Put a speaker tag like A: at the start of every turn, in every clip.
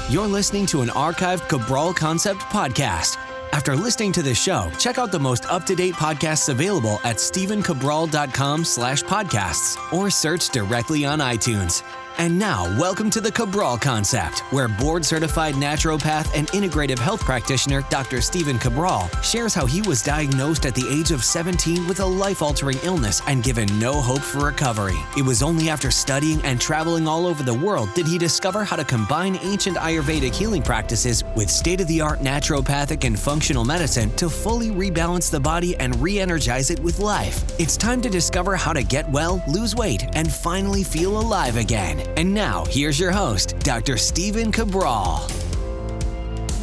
A: You're listening to an archived Cabral Concept podcast. After listening to this show, check out the most up-to-date podcasts available at stephencabral.com/podcasts or search directly on iTunes. And now, welcome to the Cabral Concept, where board-certified naturopath and integrative health practitioner Dr. Stephen Cabral shares how he was diagnosed at the age of 17 with a life-altering illness and given no hope for recovery. It was only after studying and traveling all over the world did he discover how to combine ancient Ayurvedic healing practices with state-of-the-art naturopathic and functional medicine to fully rebalance the body and re-energize it with life. It's time to discover how to get well, lose weight, and finally feel alive again. And now, here's your host, Dr. Stephen Cabral.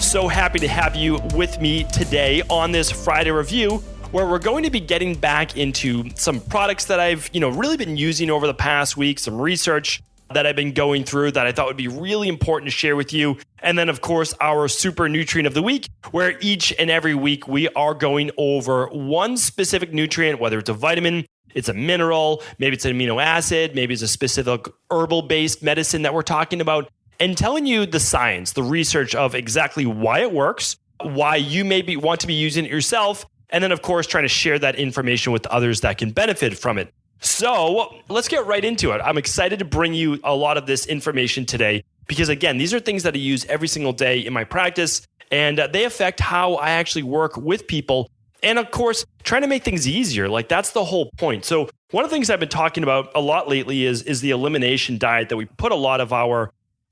B: So happy to have you with me today on this Friday review, where we're going to be getting back into some products that I've really been using over the past week, some research that I've been going through that I thought would be really important to share with you. And then, of course, our super nutrient of the week, where each and every week we are going over one specific nutrient, whether it's a vitamin, it's a mineral, maybe it's an amino acid, maybe it's a specific herbal-based medicine that we're talking about, and telling you the science, the research of exactly why it works, why you maybe want to be using it yourself, and then, of course, trying to share that information with others that can benefit from it. So let's get right into it. I'm excited to bring you a lot of this information today because, again, these are things that I use every single day in my practice, and they affect how I actually work with people. And of course, trying to make things easier. Like, that's the whole point. So one of the things I've been talking about a lot lately is the elimination diet that we put a lot of our,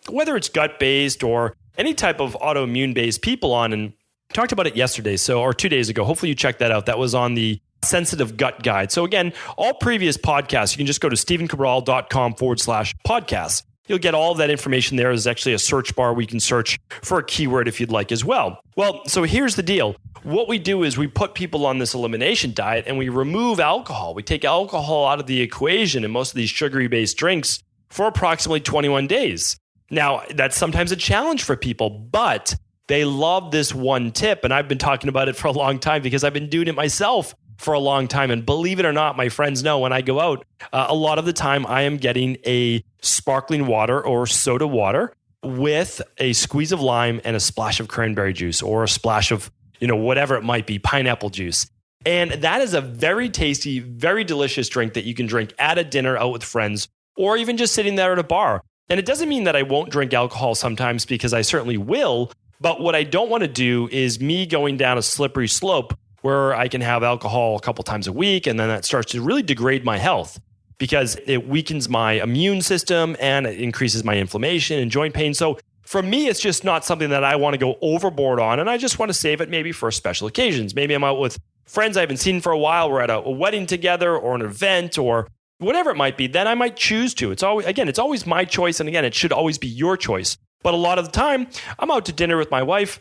B: whether it's gut-based or any type of autoimmune-based people on. And I talked about it yesterday, or 2 days ago. Hopefully you checked that out. That was on the Sensitive Gut Guide. So again, all previous podcasts, you can just go to stephencabral.com/podcasts. You'll get all of that information there. There's actually a search bar where you can search for a keyword if you'd like as well. Well, so here's the deal. What we do is we put people on this elimination diet and we remove alcohol. We take alcohol out of the equation in most of these sugary-based drinks for approximately 21 days. Now, that's sometimes a challenge for people, but they love this one tip. And I've been talking about it for a long time because I've been doing it myself for a long time. And believe it or not, my friends know when I go out, a lot of the time I am getting a sparkling water or soda water with a squeeze of lime and a splash of cranberry juice or a splash of, whatever it might be, pineapple juice. And that is a very tasty, very delicious drink that you can drink at a dinner out with friends or even just sitting there at a bar. And it doesn't mean that I won't drink alcohol sometimes, because I certainly will. But what I don't want to do is me going down a slippery slope where I can have alcohol a couple times a week, and then that starts to really degrade my health because it weakens my immune system and it increases my inflammation and joint pain. So for me, it's just not something that I want to go overboard on, and I just want to save it maybe for special occasions. Maybe I'm out with friends I haven't seen for a while. We're at a wedding together or an event or whatever it might be. Then I might choose to. It's always my choice, and again, it should always be your choice. But a lot of the time, I'm out to dinner with my wife,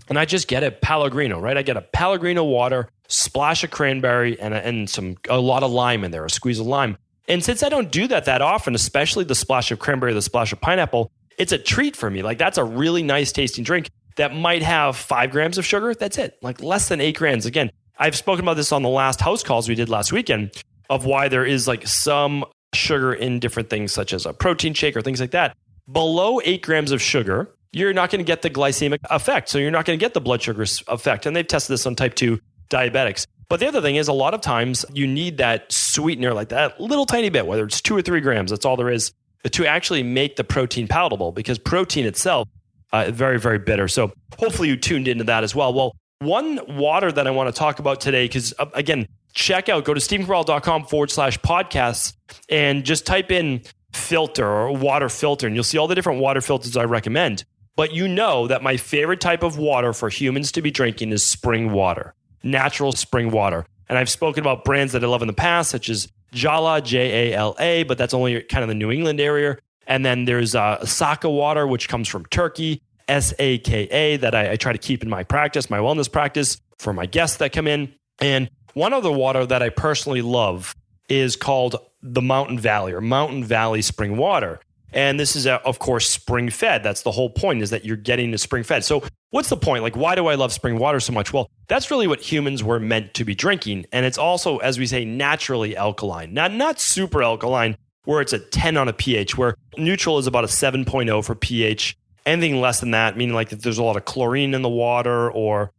B: and I just get a Pellegrino, right? I get a Pellegrino water, splash of cranberry, and a lot of lime in there, a squeeze of lime. And since I don't do that often, especially the splash of cranberry, the splash of pineapple, it's a treat for me. Like, that's a really nice tasting drink that might have 5 grams of sugar. That's it, like less than 8 grams. Again, I've spoken about this on the last house calls we did last weekend of why there is like some sugar in different things, such as a protein shake or things like that. Below 8 grams of sugar, you're not going to get the glycemic effect. So you're not going to get the blood sugar effect. And they've tested this on type 2 diabetics. But the other thing is, a lot of times you need that sweetener, like that little tiny bit, whether it's 2 or 3 grams, that's all there is, to actually make the protein palatable, because protein itself is very, very bitter. So hopefully you tuned into that as well. Well, one water that I want to talk about today, because again, go to stephencabral.com/podcasts and just type in filter or water filter, and you'll see all the different water filters I recommend. But you know that my favorite type of water for humans to be drinking is spring water, natural spring water. And I've spoken about brands that I love in the past, such as Jala, Jala, but that's only kind of the New England area. And then there's Saka water, which comes from Turkey, Saka, that I try to keep in my practice, my wellness practice for my guests that come in. And one other water that I personally love is called the Mountain Valley spring water. And this is, of course, spring fed. That's the whole point, is that you're getting the spring fed. So what's the point? Like, why do I love spring water so much? Well, that's really what humans were meant to be drinking. And it's also, as we say, naturally alkaline. Not super alkaline, where it's a 10 on a pH, where neutral is about a 7.0 for pH. Anything less than that, meaning like if there's a lot of chlorine in the water or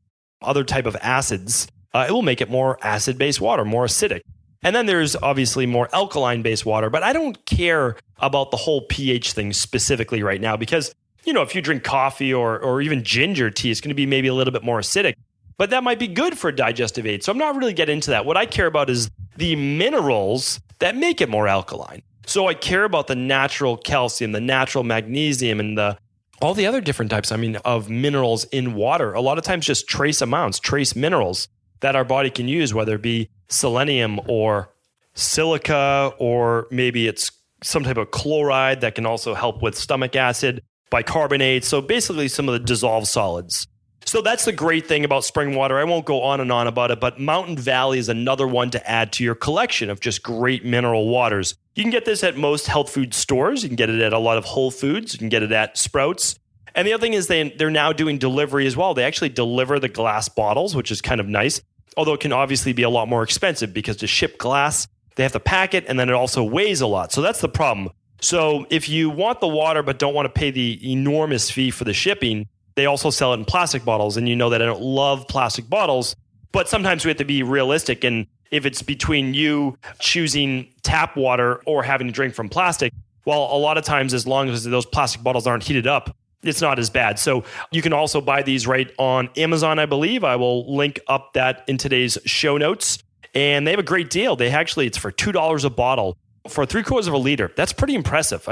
B: other type of acids, it will make it more acid-based water, more acidic. And then there's obviously more alkaline-based water, but I don't care about the whole pH thing specifically right now because, if you drink coffee or even ginger tea, it's going to be maybe a little bit more acidic, but that might be good for digestive aid. So I'm not really getting into that. What I care about is the minerals that make it more alkaline. So I care about the natural calcium, the natural magnesium, and all the other different types, of minerals in water. A lot of times just trace amounts, trace minerals that our body can use, whether it be selenium or silica, or maybe it's some type of chloride that can also help with stomach acid, bicarbonate. So basically some of the dissolved solids. So that's the great thing about spring water. I won't go on and on about it, but Mountain Valley is another one to add to your collection of just great mineral waters. You can get this at most health food stores. You can get it at a lot of Whole Foods. You can get it at Sprouts. And the other thing is they're now doing delivery as well. They actually deliver the glass bottles, which is kind of nice, although it can obviously be a lot more expensive because to ship glass, they have to pack it, and then it also weighs a lot. So that's the problem. So if you want the water but don't want to pay the enormous fee for the shipping, they also sell it in plastic bottles. And you know that I don't love plastic bottles, but sometimes we have to be realistic. And if it's between you choosing tap water or having to drink from plastic, well, a lot of times, as long as those plastic bottles aren't heated up, it's not as bad. So you can also buy these right on Amazon, I believe. I will link up that in today's show notes. And they have a great deal. It's for $2 a bottle for 3/4 of a liter. That's pretty impressive.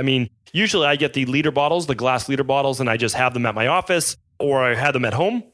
B: Usually I get the liter bottles, the glass liter bottles, and I just have them at my office or I have them at home.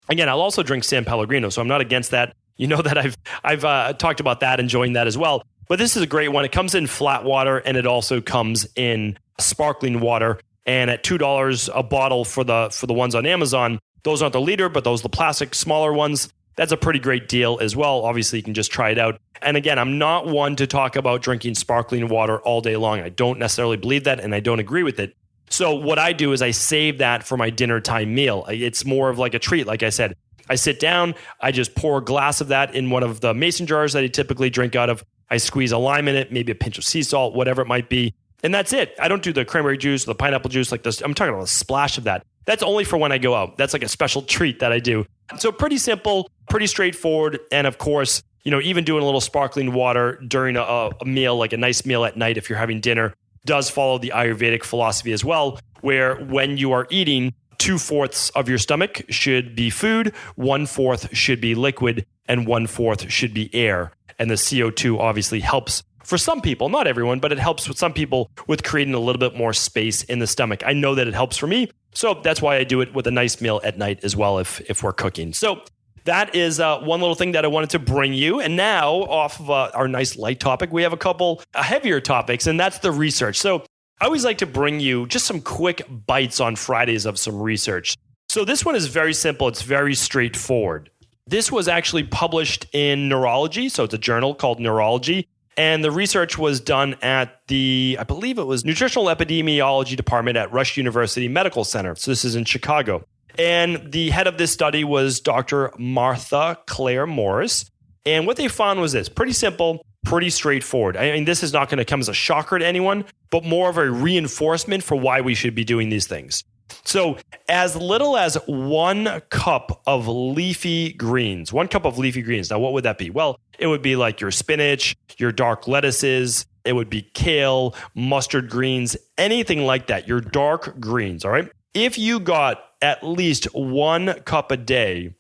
B: Again, I'll also drink San Pellegrino, so I'm not against that. You know that I've talked about that, enjoying that as well. But this is a great one. It comes in flat water and it also comes in sparkling water. And at $2 a bottle for the ones on Amazon, those aren't the liter, but those are the plastic smaller ones. That's a pretty great deal as well. Obviously, you can just try it out. And again, I'm not one to talk about drinking sparkling water all day long. I don't necessarily believe that, and I don't agree with it. So what I do is I save that for my dinner time meal. It's more of like a treat. Like I said, I sit down, I just pour a glass of that in one of the mason jars that I typically drink out of. I squeeze a lime in it, maybe a pinch of sea salt, whatever it might be. And that's it. I don't do the cranberry juice, the pineapple juice like this. I'm talking about a splash of that. That's only for when I go out. That's like a special treat that I do. So pretty simple, pretty straightforward. And of course, even doing a little sparkling water during a meal, like a nice meal at night if you're having dinner, does follow the Ayurvedic philosophy as well, where when you are eating, 2/4 of your stomach should be food, 1/4 should be liquid, and 1/4 should be air. And the CO2 obviously helps for some people, not everyone, but it helps with some people with creating a little bit more space in the stomach. I know that it helps for me. So that's why I do it with a nice meal at night as well if we're cooking. So that is one little thing that I wanted to bring you. And now off of our nice light topic, we have a couple heavier topics, and that's the research. So I always like to bring you just some quick bites on Fridays of some research. So this one is very simple. It's very straightforward. This was actually published in Neurology. So it's a journal called Neurology. And the research was done at I believe it was Nutritional Epidemiology Department at Rush University Medical Center. So this is in Chicago. And the head of this study was Dr. Martha Claire Morris. And what they found was this: pretty simple, pretty straightforward. This is not going to come as a shocker to anyone, but more of a reinforcement for why we should be doing these things. So as little as 1 cup of leafy greens, 1 cup of leafy greens. Now, what would that be? Well, it would be like your spinach, your dark lettuces. It would be kale, mustard greens, anything like that, your dark greens, all right? If you got at least 1 cup a day,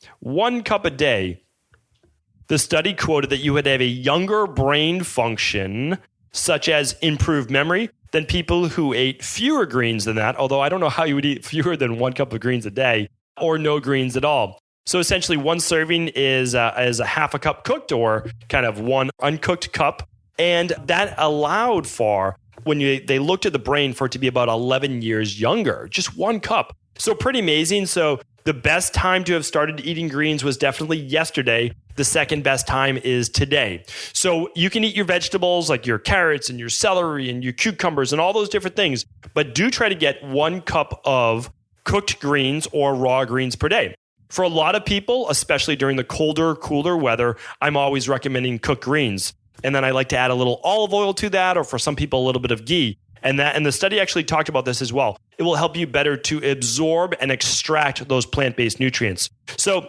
B: the study quoted that you would have a younger brain function, such as improved memory, than people who ate fewer greens than that, although I don't know how you would eat fewer than 1 cup of greens a day or no greens at all. So essentially 1 serving is a half a cup cooked or kind of 1 uncooked cup. And that allowed for, when they looked at the brain, for it to be about 11 years younger, just 1 cup. So pretty amazing. So the best time to have started eating greens was definitely yesterday. The second best time is today. So you can eat your vegetables like your carrots and your celery and your cucumbers and all those different things, but do try to get 1 cup of cooked greens or raw greens per day. For a lot of people, especially during the colder, cooler weather, I'm always recommending cooked greens. And then I like to add a little olive oil to that, or for some people, a little bit of ghee. And the study actually talked about this as well. It will help you better to absorb and extract those plant-based nutrients. So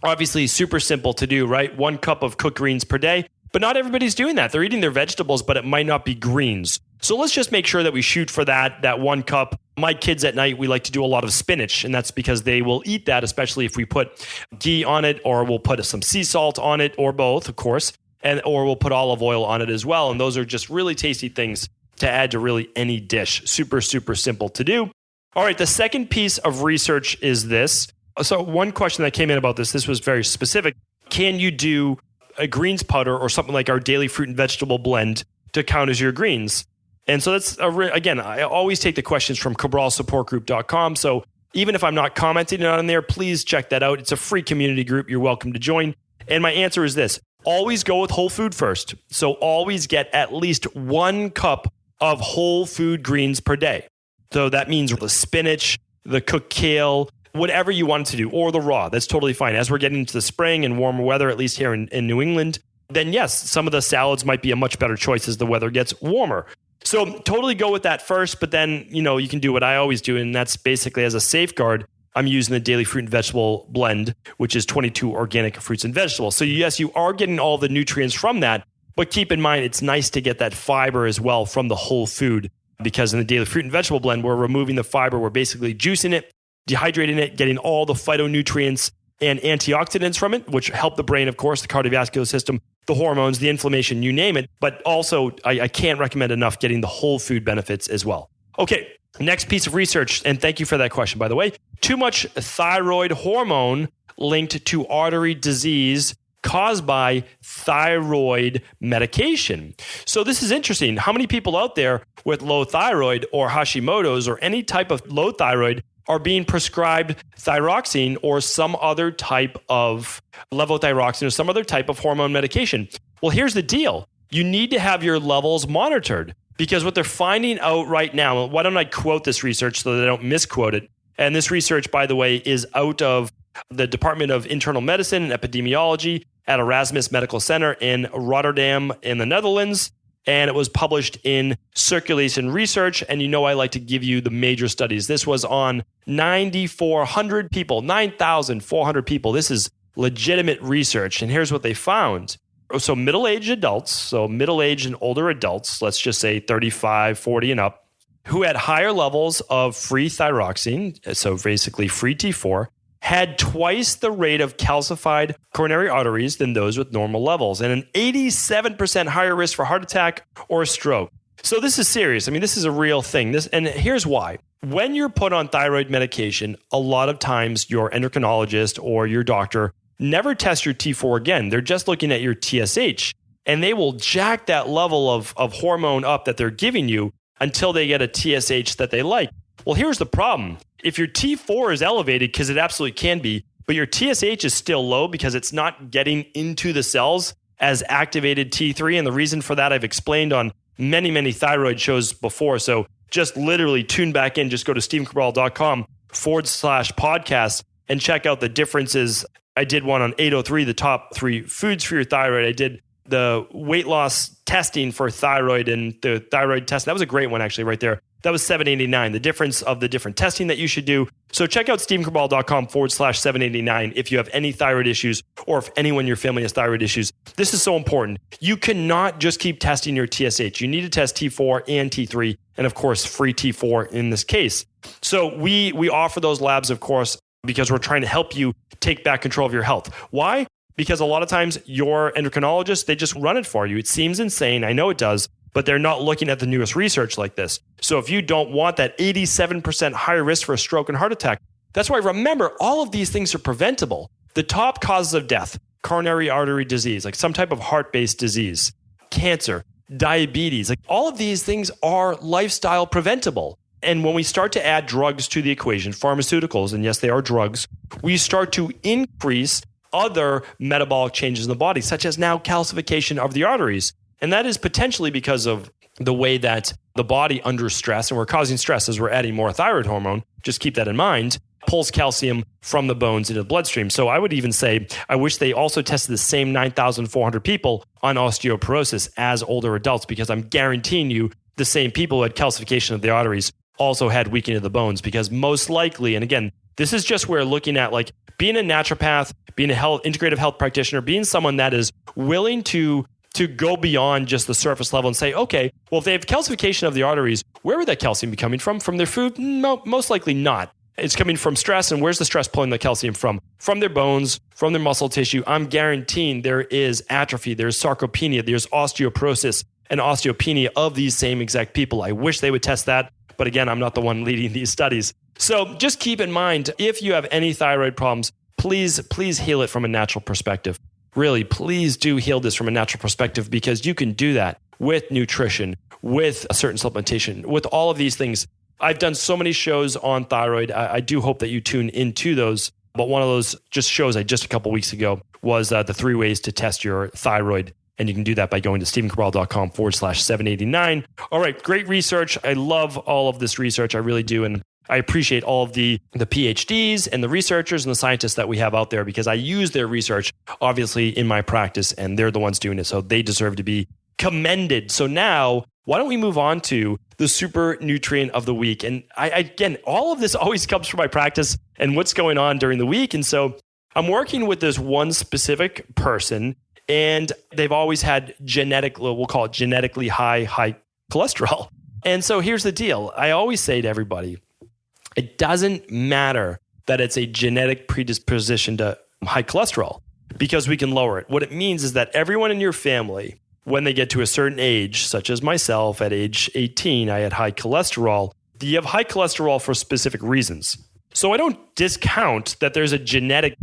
B: obviously super simple to do, right? 1 cup of cooked greens per day. But not everybody's doing that. They're eating their vegetables, but it might not be greens. So let's just make sure that we shoot for that 1 cup. My kids at night, we like to do a lot of spinach, and that's because they will eat that, especially if we put ghee on it, or we'll put some sea salt on it, or both, of course, or we'll put olive oil on it as well. And those are just really tasty things to add to really any dish. Super, super simple to do. All right, the second piece of research is this. So one question that came in about this was very specific. Can you do a greens powder or something like our daily fruit and vegetable blend to count as your greens? And so that's, again, I always take the questions from CabralSupportGroup.com. So even if I'm not commenting on there, please check that out. It's a free community group. You're welcome to join. And my answer is this. Always go with whole food first. So always get at least 1 cup of whole food greens per day. So that means the spinach, the cooked kale, whatever you want to do, or the raw. That's totally fine. As we're getting into the spring and warmer weather, at least here in New England, then yes, some of the salads might be a much better choice as the weather gets warmer. So totally go with that first, but then, you can do what I always do, and that's basically as a safeguard, I'm using the daily fruit and vegetable blend, which is 22 organic fruits and vegetables. So yes, you are getting all the nutrients from that, but keep in mind, it's nice to get that fiber as well from the whole food, because in the daily fruit and vegetable blend, we're removing the fiber, we're basically juicing it, dehydrating it, getting all the phytonutrients and antioxidants from it, which help the brain, of course, the cardiovascular system, the hormones, the inflammation, you name it. But also, I can't recommend enough getting the whole food benefits as well. Okay, next piece of research, and thank you for that question, by the way. Too much thyroid hormone linked to artery disease caused by thyroid medication. So this is interesting. How many people out there with low thyroid or Hashimoto's or any type of low thyroid are being prescribed thyroxine or some other type of levothyroxine or some other type of hormone medication? Well, here's the deal. You need to have your levels monitored, because what they're finding out right now, why don't I quote this research so that I don't misquote it? And this research, by the way, is out of the Department of Internal Medicine and Epidemiology at Erasmus Medical Center in Rotterdam in the Netherlands. And it was published in Circulation Research. And I like to give you the major studies. This was on 9,400 people, 9,400 people. This is legitimate research. And here's what they found. So middle-aged adults, so middle-aged and older adults, let's just say 35, 40 and up, who had higher levels of free thyroxine, so basically free T4, had twice the rate of calcified coronary arteries than those with normal levels, and an 87% higher risk for heart attack or stroke. So this is serious. I mean, this is a real thing. And here's why. When you're put on thyroid medication, a lot of times your endocrinologist or your doctor never test your T4 again. They're just looking at your TSH, and they will jack that level of hormone up that they're giving you until they get a TSH that they like. Well, here's the problem. If your T4 is elevated, because it absolutely can be, but your TSH is still low because it's not getting into the cells as activated T3. And the reason for that I've explained on many, many thyroid shows before. So just literally tune back in, just go to StephenCabral.com/podcast and check out the differences. I did one on 803, the top 3 foods for your thyroid. I did the weight loss testing for thyroid and the thyroid test. That was a great one, actually, right there. That was 789, the difference of the different testing that you should do. So check out StephenCabral.com/789 if you have any thyroid issues, or if anyone in your family has thyroid issues. This is so important. You cannot just keep testing your TSH. You need to test T4 and T3, and of course, free T4 in this case. So we offer those labs, of course, because we're trying to help you take back control of your health. Why? Because a lot of times your endocrinologist, they just run it for you. It seems insane. I know it does, but they're not looking at the newest research like this. So if you don't want that 87% higher risk for a stroke and heart attack, that's why, remember, all of these things are preventable. The top causes of death, coronary artery disease, like some type of heart-based disease, cancer, diabetes, like all of these things are lifestyle preventable. And when we start to add drugs to the equation, pharmaceuticals, and yes, they are drugs, we start to increase other metabolic changes in the body, such as now calcification of the arteries. And that is potentially because of the way that the body under stress, and we're causing stress as we're adding more thyroid hormone, just keep that in mind, pulls calcium from the bones into the bloodstream. So I would even say, I wish they also tested the same 9,400 people on osteoporosis as older adults, because I'm guaranteeing you the same people who had calcification of the arteries also had weakening of the bones, because most likely, and again, this is just where looking at like being a naturopath, being a integrative health practitioner, being someone that is willing to go beyond just the surface level and say, okay, well, if they have calcification of the arteries, where would that calcium be coming from? From their food? No, most likely not. It's coming from stress. And where's the stress pulling the calcium from? From their bones, from their muscle tissue. I'm guaranteeing there is atrophy, there's sarcopenia, there's osteoporosis and osteopenia of these same exact people. I wish they would test that. But again, I'm not the one leading these studies. So just keep in mind, if you have any thyroid problems, please heal it from a natural perspective. Really, please do heal this from a natural perspective, because you can do that with nutrition, with a certain supplementation, with all of these things. I've done so many shows on thyroid. I do hope that you tune into those. But one of those shows I just a couple weeks ago was the 3 ways to test your thyroid. And you can do that by going to stephencabral.com/789. All right, great research. I love all of this research. I really do. And I appreciate all of the PhDs and the researchers and the scientists that we have out there, because I use their research, obviously, in my practice, and they're the ones doing it. So they deserve to be commended. So now, why don't we move on to the super nutrient of the week? And again, all of this always comes from my practice and what's going on during the week. And so I'm working with this one specific person, and they've always had we'll call it genetically high cholesterol. And so here's the deal. I always say to everybody, it doesn't matter that it's a genetic predisposition to high cholesterol, because we can lower it. What it means is that everyone in your family, when they get to a certain age, such as myself at age 18, I had high cholesterol. You have high cholesterol for specific reasons. So I don't discount that there's a genetic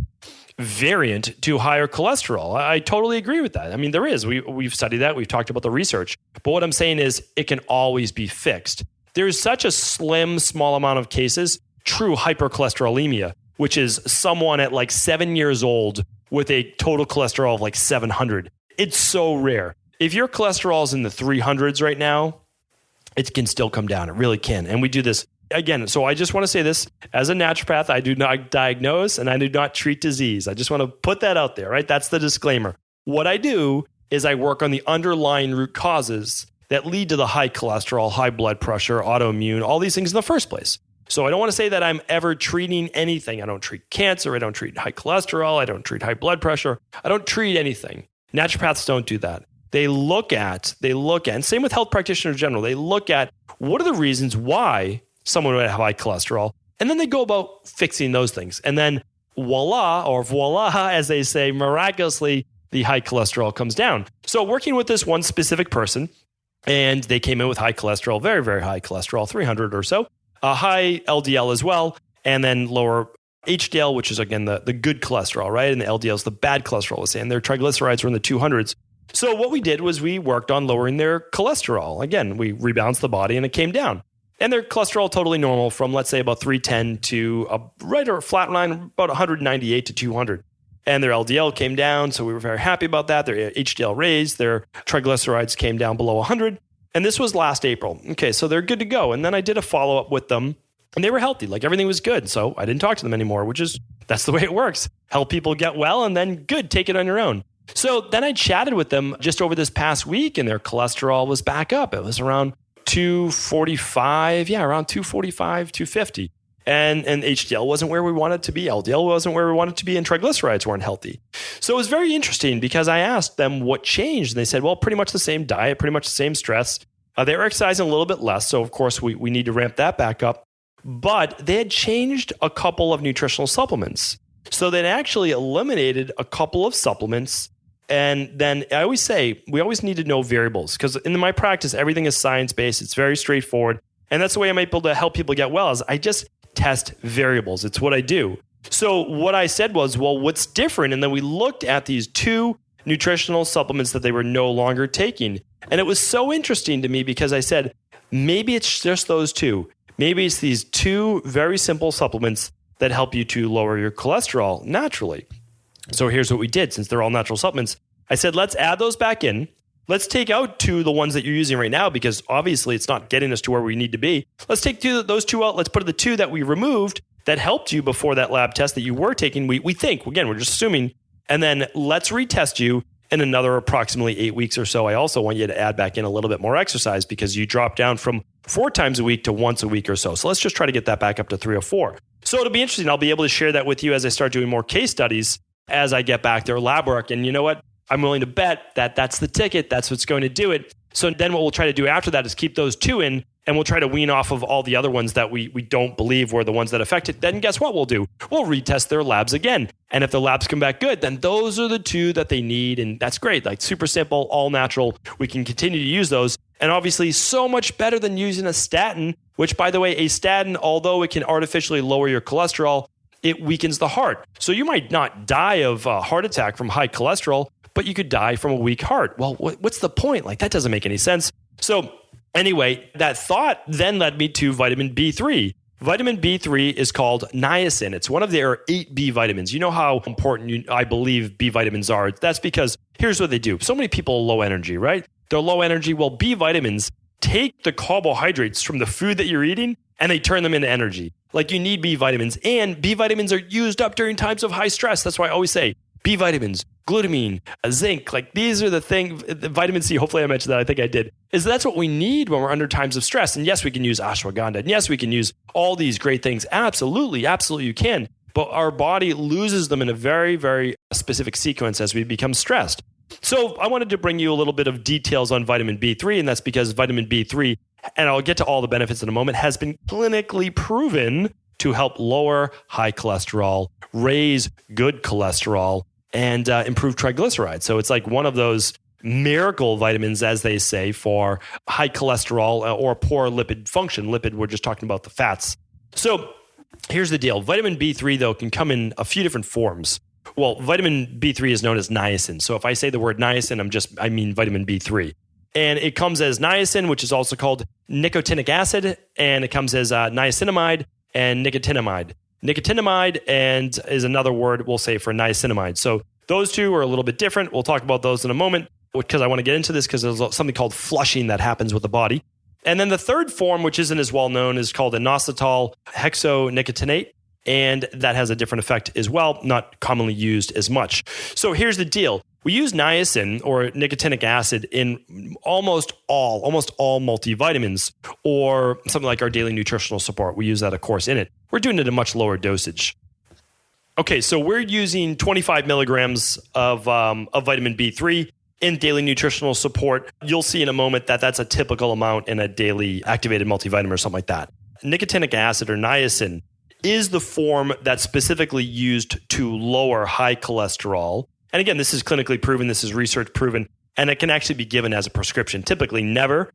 B: variant to higher cholesterol. I totally agree with that. I mean, there is. We've studied that. We've talked about the research. But what I'm saying is it can always be fixed. There's such a small amount of cases, true hypercholesterolemia, which is someone at like 7 years old with a total cholesterol of like 700. It's so rare. If your cholesterol is in the 300s right now, it can still come down. It really can. And we do this again. So I just want to say this, as a naturopath, I do not diagnose and I do not treat disease. I just want to put that out there, right? That's the disclaimer. What I do is I work on the underlying root causes that lead to the high cholesterol, high blood pressure, autoimmune, all these things in the first place. So I don't want to say that I'm ever treating anything. I don't treat cancer. I don't treat high cholesterol. I don't treat high blood pressure. I don't treat anything. Naturopaths don't do that. They look at, and same with health practitioners in general, they look at what are the reasons why someone would have high cholesterol, and then they go about fixing those things. And then voila, as they say, miraculously, the high cholesterol comes down. So working with this one specific person, and they came in with high cholesterol, very, very high cholesterol, 300 or so, high LDL as well, and then lower HDL, which is, again, the good cholesterol, right? And the LDL is the bad cholesterol, let's say, and their triglycerides were in the 200s. So what we did was we worked on lowering their cholesterol. Again, we rebalanced the body and it came down. And their cholesterol totally normal from, let's say, about 310 to a flat line, about 198 to 200. And their LDL came down, so we were very happy about that. Their HDL raised, their triglycerides came down below 100. And this was last April. Okay, so they're good to go. And then I did a follow-up with them, and they were healthy. Like, everything was good. So I didn't talk to them anymore, that's the way it works. Help people get well, and then good, take it on your own. So then I chatted with them just over this past week, and their cholesterol was back up. It was around 245, around 245, 250. And HDL wasn't where we wanted it to be. LDL wasn't where we wanted it to be, and triglycerides weren't healthy. So it was very interesting because I asked them what changed. And they said, well, pretty much the same diet, pretty much the same stress. They were exercising a little bit less. So of course, we need to ramp that back up. But they had changed a couple of nutritional supplements. So they'd actually eliminated a couple of supplements. And then I always say, we always need to know variables, because in my practice, everything is science-based. It's very straightforward. And that's the way I'm able to help people get well, is I just test variables. It's what I do. So what I said was, well, what's different? And then we looked at these 2 nutritional supplements that they were no longer taking. And it was so interesting to me because I said, maybe it's just those 2. Maybe it's these 2 very simple supplements that help you to lower your cholesterol naturally. So here's what we did. Since they're all natural supplements, I said, let's add those back in. Let's take out 2 of the ones that you're using right now, because obviously it's not getting us to where we need to be. Let's take those 2 out. Let's put the 2 that we removed that helped you before that lab test that you were taking. We think, again, we're just assuming. And then let's retest you in another approximately 8 weeks or so, I also want you to add back in a little bit more exercise because you drop down from 4 times a week to once a week or so. So let's just try to get that back up to 3 or 4. So it'll be interesting. I'll be able to share that with you as I start doing more case studies as I get back their lab work. And you know what? I'm willing to bet that that's the ticket. That's what's going to do it. So then what we'll try to do after that is keep those 2 in, and we'll try to wean off of all the other ones that we don't believe were the ones that affect it. Then guess what we'll do? We'll retest their labs again. And if the labs come back good, then those are the 2 that they need. And that's great. Like super simple, all natural. We can continue to use those. And obviously so much better than using a statin, which by the way, a statin, although it can artificially lower your cholesterol, it weakens the heart. So you might not die of a heart attack from high cholesterol, but you could die from a weak heart. Well, what's the point? Like that doesn't make any sense. So anyway, that thought then led me to vitamin B3. Vitamin B3 is called niacin. It's one of their 8 B vitamins. You know how important I believe B vitamins are. That's because here's what they do. So many people are low energy, right? They're low energy. Well, B vitamins take the carbohydrates from the food that you're eating and they turn them into energy. Like you need B vitamins, and B vitamins are used up during times of high stress. That's why I always say B vitamins, glutamine, zinc, like these are the things, vitamin C, hopefully I mentioned that, I think I did, is that's what we need when we're under times of stress. And yes, we can use ashwagandha. And yes, we can use all these great things. Absolutely, absolutely you can. But our body loses them in a very, very specific sequence as we become stressed. So I wanted to bring you a little bit of details on vitamin B3, and that's because vitamin B3, and I'll get to all the benefits in a moment, has been clinically proven to help lower high cholesterol, raise good cholesterol, and improve triglycerides. So it's like one of those miracle vitamins, as they say, for high cholesterol or poor lipid function. Lipid, we're just talking about the fats. So here's the deal. Vitamin B3, though, can come in a few different forms. Well, vitamin B3 is known as niacin. So if I say the word niacin, I mean vitamin B3. And it comes as niacin, which is also called nicotinic acid, and it comes as niacinamide and nicotinamide. Nicotinamide and is another word we'll say for niacinamide. So those 2 are a little bit different. We'll talk about those in a moment because I want to get into this because there's something called flushing that happens with the body. And then the third form, which isn't as well known, is called inositol hexonicotinate. And that has a different effect as well, not commonly used as much. So here's the deal. We use niacin or nicotinic acid in almost all multivitamins or something like our daily nutritional support. We use that, of course, in it. We're doing it at a much lower dosage. Okay, so we're using 25 milligrams of vitamin B3 in daily nutritional support. You'll see in a moment that that's a typical amount in a daily activated multivitamin or something like that. Nicotinic acid or niacin is the form that's specifically used to lower high cholesterol. And again, this is clinically proven, this is research proven, and it can actually be given as a prescription. Typically never,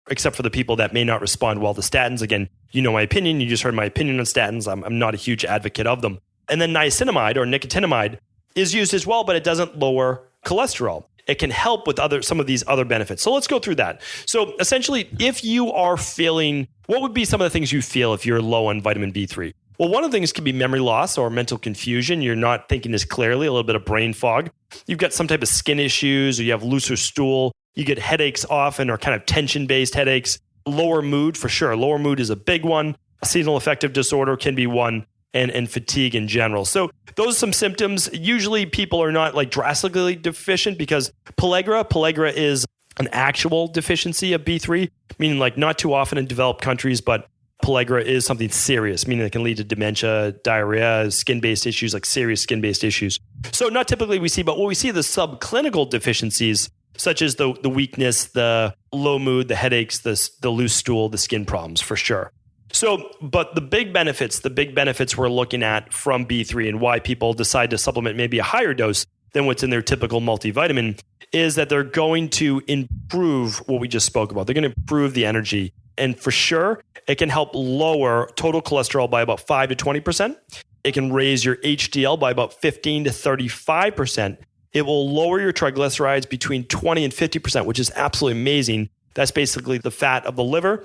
B: except for the people that may not respond well to statins. Again, you know my opinion, you just heard my opinion on statins. I'm not a huge advocate of them. And then niacinamide or nicotinamide is used as well, but it doesn't lower cholesterol. It can help with some of these other benefits. So let's go through that. So essentially, if you are feeling, what would be some of the things you feel if you're low on vitamin B3? Well, one of the things could be memory loss or mental confusion. You're not thinking as clearly, a little bit of brain fog. You've got some type of skin issues, or you have looser stool. You get headaches often, or kind of tension-based headaches. Lower mood, for sure. Lower mood is a big one. Seasonal affective disorder can be one, and fatigue in general. So those are some symptoms. Usually people are not like drastically deficient because pellagra is an actual deficiency of B3, meaning like not too often in developed countries, but pellagra is something serious, meaning it can lead to dementia, diarrhea, skin-based issues, like serious skin-based issues. So not typically we see, but what we see are the subclinical deficiencies, such as the weakness, the low mood, the headaches, the loose stool, the skin problems, for sure. So, but the big benefits we're looking at from B3 and why people decide to supplement maybe a higher dose than what's in their typical multivitamin is that they're going to improve what we just spoke about. They're going to improve the energy. And for sure, it can help lower total cholesterol by about 5 to 20%. It can raise your HDL by about 15 to 35%. It will lower your triglycerides between 20 and 50%, which is absolutely amazing. That's basically the fat of the liver.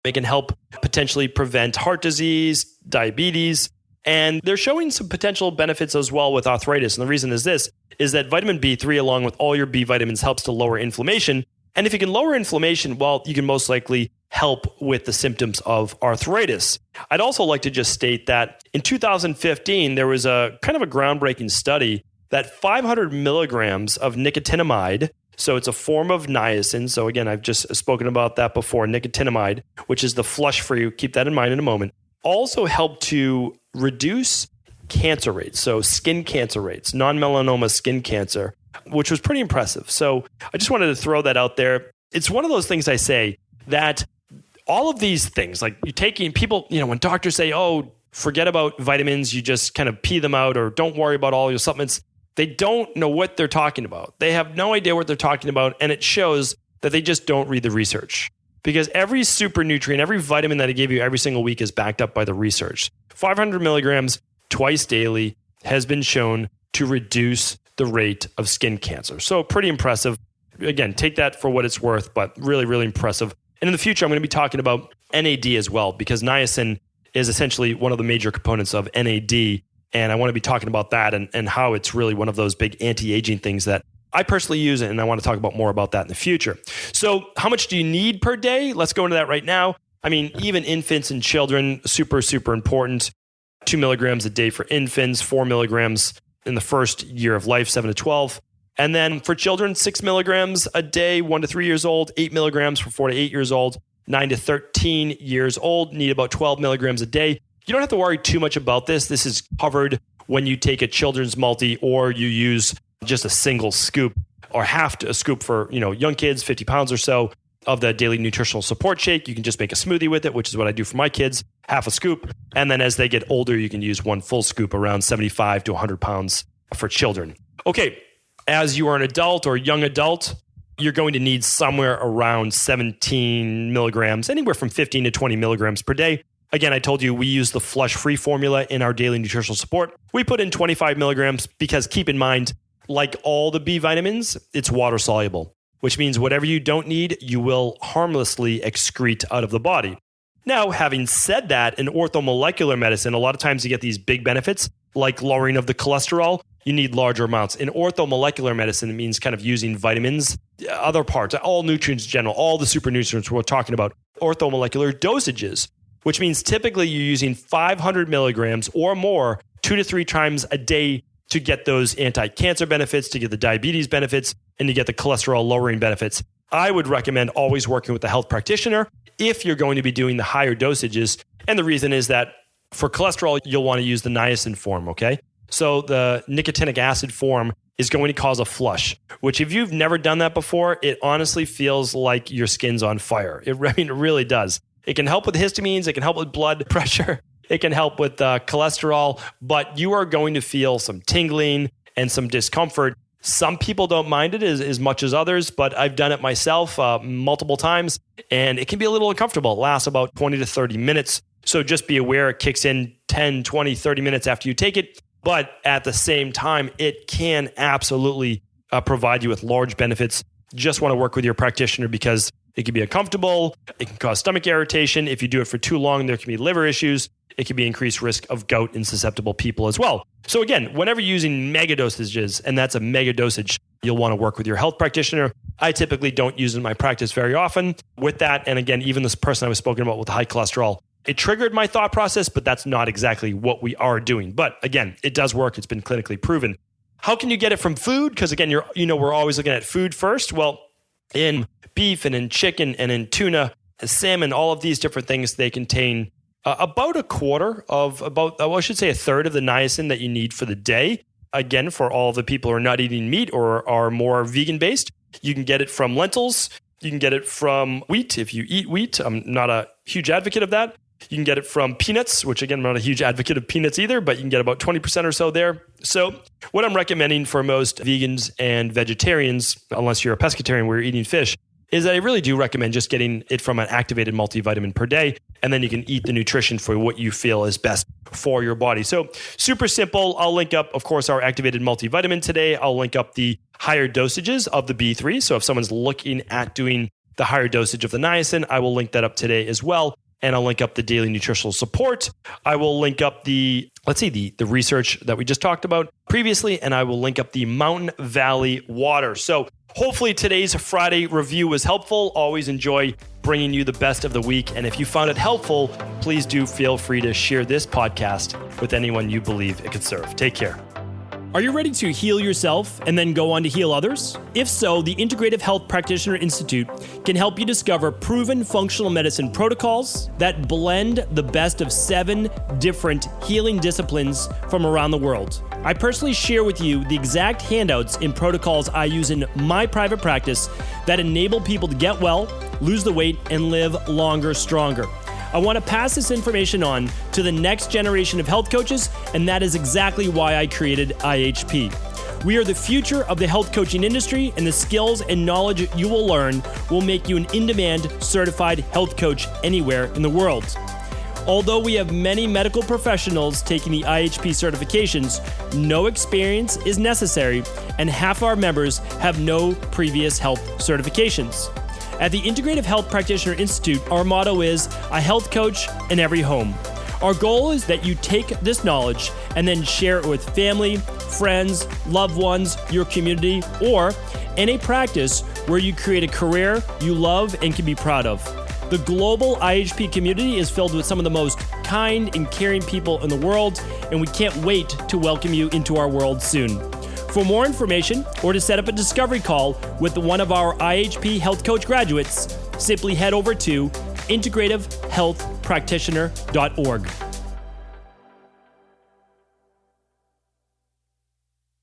B: It can help potentially prevent heart disease, diabetes, and they're showing some potential benefits as well with arthritis. And the reason is this, is that vitamin B3, along with all your B vitamins, helps to lower inflammation. And if you can lower inflammation, well, you can most likely help with the symptoms of arthritis. I'd also like to just state that in 2015, there was a kind of a groundbreaking study that 500 milligrams of nicotinamide, so it's a form of niacin. So again, I've just spoken about that before, nicotinamide, which is the flush for you. Keep that in mind in a moment. Also help to reduce cancer rates, so skin cancer rates, non-melanoma skin cancer, which was pretty impressive. So I just wanted to throw that out there. It's one of those things I say that all of these things, like you taking people, when doctors say, oh, forget about vitamins, you just kind of pee them out or don't worry about all your supplements, they don't know what they're talking about. They have no idea what they're talking about. And it shows that they just don't read the research. Because every super nutrient, every vitamin that I give you every single week is backed up by the research. 500 milligrams twice daily has been shown to reduce the rate of skin cancer. So pretty impressive. Again, take that for what it's worth, but really, really impressive. And in the future, I'm going to be talking about NAD as well, because niacin is essentially one of the major components of NAD. And I want to be talking about that and how it's really one of those big anti-aging things that I personally use it, and I want to talk about more about that in the future. So how much do you need per day? Let's go into that right now. I mean, even infants and children, super, super important. 2 milligrams a day for infants, 4 milligrams in the first year of life, 7 to 12. And then for children, 6 milligrams a day, 1 to 3 years old, 8 milligrams for 4 to 8 years old, 9 to 13 years old, need about 12 milligrams a day. You don't have to worry too much about this. This is covered when you take a children's multi or you use just a single scoop or half a scoop for, young kids, 50 pounds or so of the daily nutritional support shake. You can just make a smoothie with it, which is what I do for my kids, half a scoop. And then as they get older, you can use 1 full scoop, around 75 to 100 pounds for children. Okay, as you are an adult or young adult, you're going to need somewhere around 17 milligrams, anywhere from 15 to 20 milligrams per day. Again, I told you we use the flush-free formula in our daily nutritional support. We put in 25 milligrams because keep in mind, like all the B vitamins, it's water soluble, which means whatever you don't need, you will harmlessly excrete out of the body. Now, having said that, in orthomolecular medicine, a lot of times you get these big benefits like lowering of the cholesterol. You need larger amounts. In orthomolecular medicine, it means kind of using vitamins, other parts, all nutrients in general, all the super nutrients we're talking about, orthomolecular dosages, which means typically you're using 500 milligrams or more 2 to 3 times a day to get those anti-cancer benefits, to get the diabetes benefits, and to get the cholesterol lowering benefits. I would recommend always working with a health practitioner if you're going to be doing the higher dosages. And the reason is that for cholesterol, you'll want to use the niacin form, okay? So the nicotinic acid form is going to cause a flush, which if you've never done that before, it honestly feels like your skin's on fire. It really does. It can help with histamines. It can help with blood pressure. It can help with cholesterol, but you are going to feel some tingling and some discomfort. Some people don't mind it as much as others, but I've done it myself multiple times, and it can be a little uncomfortable. It lasts about 20 to 30 minutes. So just be aware it kicks in 10, 20, 30 minutes after you take it. But at the same time, it can absolutely provide you with large benefits. Just want to work with your practitioner because it can be uncomfortable. It can cause stomach irritation. If you do it for too long, there can be liver issues. It can be increased risk of gout in susceptible people as well. So again, whenever you're using mega dosages, and that's a mega dosage, you'll want to work with your health practitioner. I typically don't use it in my practice very often with that. And again, even this person I was speaking about with the high cholesterol, it triggered my thought process, but that's not exactly what we are doing. But again, it does work. It's been clinically proven. How can you get it from food? Because again, we're always looking at food first. Well, in beef and in chicken and in tuna, salmon, all of these different things, they contain about a third of the niacin that you need for the day. Again, for all the people who are not eating meat or are more vegan-based, you can get it from lentils. You can get it from wheat if you eat wheat. I'm not a huge advocate of that. You can get it from peanuts, which again, I'm not a huge advocate of peanuts either, but you can get about 20% or so there. So what I'm recommending for most vegans and vegetarians, unless you're a pescatarian where you're eating fish, is that I really do recommend just getting it from an activated multivitamin per day, and then you can eat the nutrition for what you feel is best for your body. So super simple. I'll link up, of course, our activated multivitamin today. I'll link up the higher dosages of the B3. So if someone's looking at doing the higher dosage of the niacin, I will link that up today as well. And I'll link up the daily nutritional support. I will link up the research that we just talked about previously, and I will link up the Mountain Valley water. So hopefully today's Friday review was helpful. Always enjoy bringing you the best of the week. And if you found it helpful, please do feel free to share this podcast with anyone you believe it could serve. Take care.
C: Are you ready to heal yourself and then go on to heal others? If so, the Integrative Health Practitioner Institute can help you discover proven functional medicine protocols that blend the best of 7 different healing disciplines from around the world. I personally share with you the exact handouts and protocols I use in my private practice that enable people to get well, lose the weight, and live longer, stronger. I want to pass this information on to the next generation of health coaches, and that is exactly why I created IHP. We are the future of the health coaching industry, and the skills and knowledge you will learn will make you an in-demand certified health coach anywhere in the world. Although we have many medical professionals taking the IHP certifications, no experience is necessary, and half our members have no previous health certifications. At the Integrative Health Practitioner Institute, our motto is a health coach in every home. Our goal is that you take this knowledge and then share it with family, friends, loved ones, your community, or in a practice where you create a career you love and can be proud of. The global IHP community is filled with some of the most kind and caring people in the world, and we can't wait to welcome you into our world soon. For more information or to set up a discovery call with one of our IHP Health Coach graduates, simply head over to integrativehealthpractitioner.org.